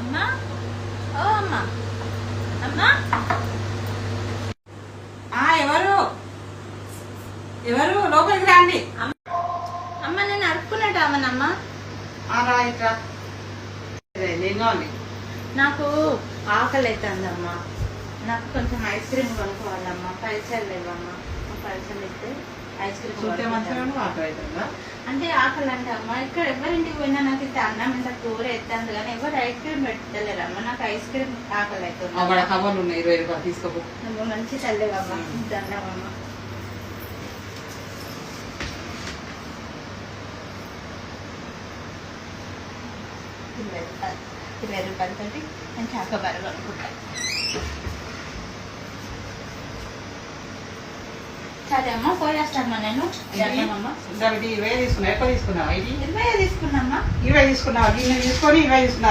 అమ్మా ఓ అమ్మా అమ్మా ఎవరు ఎవరు లోపలికి రండి. అమ్మ నేను అడుక్కున్నట్టు అమ్మనమ్మా. రా నాకు ఆకలి అవుతుందమ్మా. నాకు కొంచెం ఐస్ క్రీమ్ కొనుక్కోవాలమ్మా. పైసలు లేవమ్మా. పైసలు ఇస్తే ఐస్ క్రీమ్ అంటే ఆకలి అంటే అమ్మ ఇక్కడ ఎవరింటికి పోయినా నాకు ఇంత అన్నం ఇంత కూర ఎత్తాను కానీ ఎవరు ఐస్ క్రీమ్ పెట్టలేరమ్మా. నాకు ఐస్ క్రీమ్ ఆకలి అవుతుంది. కవర్లు ఉన్నాయి 20 రూపాయలు తీసుకోపో. నువ్వు మంచి తల్లివమ్మా. దండమమ్మా. ₹20 నేను చాకోబారు కొనుక్కుంటాను. సరే అమ్మ పోయేస్తామ్మా నేను. 20 తీసుకున్నా. ఎక్కువ తీసుకున్నావా? 20 తీసుకున్నామ్మా. 20 తీసుకున్నావా? 20 తీసుకొని 20 తీసుకున్నా.